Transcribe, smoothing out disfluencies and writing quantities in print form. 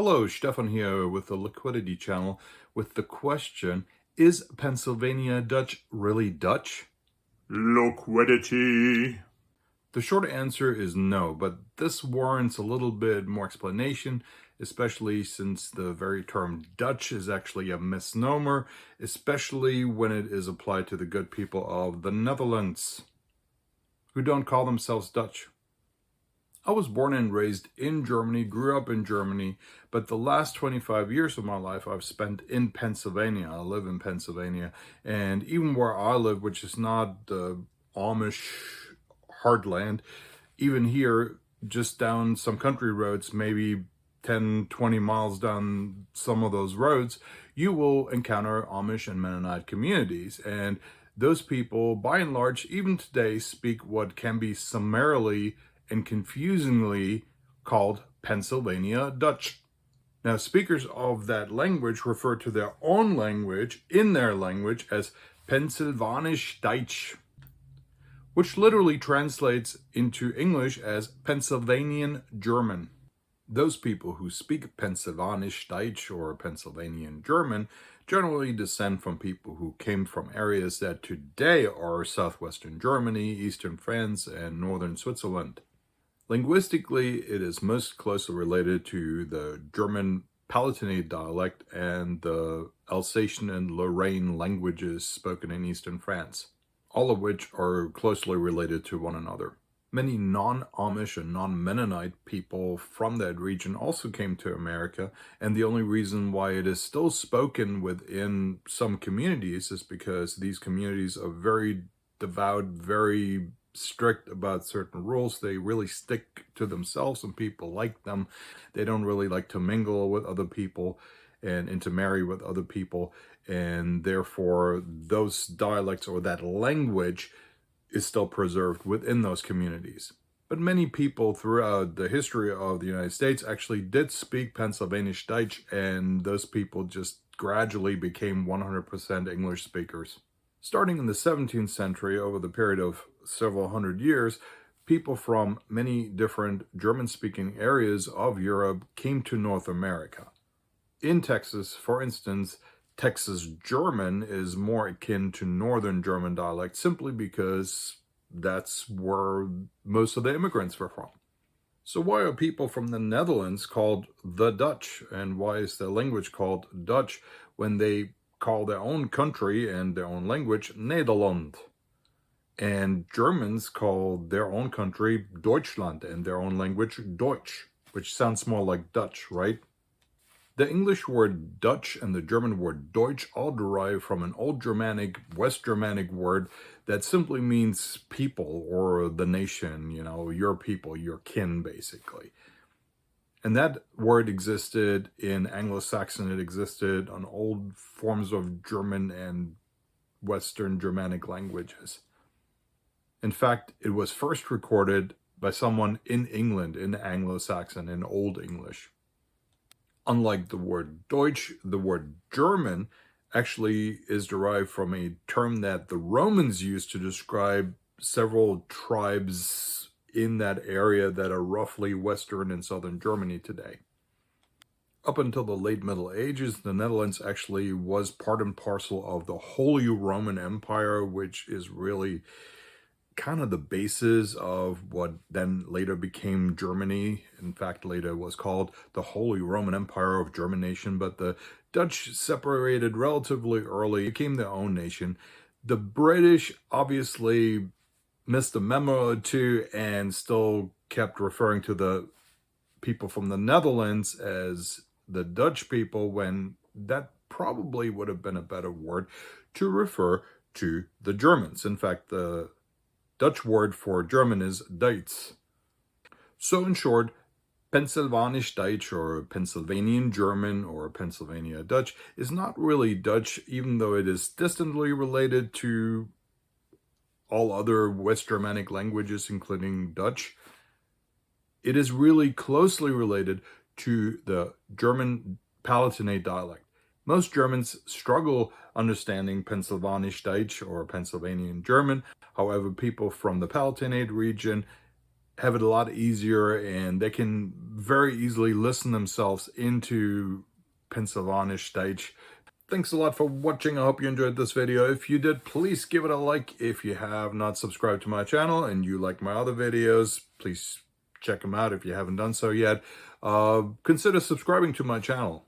Hello, Stephan here with the Liquidity channel with the question, is Pennsylvania Dutch really Dutch? Liquidity. The short answer is no, but this warrants a little bit more explanation, especially since the very term Dutch is actually a misnomer, especially when it is applied to the good people of the Netherlands, who don't call themselves Dutch. I was born and raised in Germany, grew up in Germany, but the last 25 years of my life I've spent in Pennsylvania. I live in Pennsylvania, and even where I live, which is not the Amish heartland, even here, just down some country roads, maybe 10, 20 miles down some of those roads, you will encounter Amish and Mennonite communities. And those people, by and large, even today, speak what can be summarily and confusingly called Pennsylvania Dutch. Now, speakers of that language refer to their own language in their language as Pennsylvanisch Deutsch, which literally translates into English as Pennsylvanian German. Those people who speak Pennsylvanisch Deutsch or Pennsylvanian German generally descend from people who came from areas that today are southwestern Germany, eastern France, and northern Switzerland. Linguistically, it is most closely related to the German Palatinate dialect and the Alsatian and Lorraine languages spoken in eastern France, all of which are closely related to one another. Many non-Amish and non-Mennonite people from that region also came to America, and the only reason why it is still spoken within some communities is because these communities are very devout, very strict about certain rules. They really stick to themselves and people like them. They don't really like to mingle with other people and intermarry with other people, and therefore those dialects or that language is still preserved within those communities. But many people throughout the history of the United States actually did speak Pennsylvanisch Deutsch, and those people just gradually became 100% English speakers. Starting in the 17th century, over the period of several hundred years, people from many different German-speaking areas of Europe came to North America. In Texas, for instance, Texas German is more akin to Northern German dialect simply because that's where most of the immigrants were from. So why are people from the Netherlands called the Dutch, and why is their language called Dutch when they call their own country and their own language Nederland? And Germans call their own country Deutschland and their own language Deutsch, which sounds more like Dutch, right? The English word Dutch and the German word Deutsch all derive from an Old Germanic, West Germanic word that simply means people or the nation, your people, your kin, basically. And that word existed in Anglo-Saxon, it existed on old forms of German and Western Germanic languages. In fact, it was first recorded by someone in England in Anglo-Saxon, in Old English. Unlike the word Deutsch, the word German actually is derived from a term that the Romans used to describe several tribes in that area that are roughly Western and Southern Germany today. Up until the late Middle Ages, the Netherlands actually was part and parcel of the Holy Roman Empire, which is really kind of the basis of what then later became Germany. In fact, later was called the Holy Roman Empire of German Nation, but the Dutch separated relatively early, became their own nation. The British obviously missed a memo or two and still kept referring to the people from the Netherlands as the Dutch people, when that probably would have been a better word to refer to the Germans. In fact, the Dutch word for German is Duits. So in short, Pennsylvanisch Deutsch or Pennsylvanian German or Pennsylvania Dutch is not really Dutch, even though it is distantly related to all other West Germanic languages, including Dutch. It is really closely related to the German Palatinate dialect. Most Germans struggle understanding Pennsylvanisch Deutsch or Pennsylvanian German. However, people from the Palatinate region have it a lot easier, and they can very easily listen themselves into Pennsylvanisch Deutsch. Thanks a lot for watching. I hope you enjoyed this video. If you did, please give it a like. If you have not subscribed to my channel and you like my other videos, please check them out if you haven't done so yet. Consider subscribing to my channel.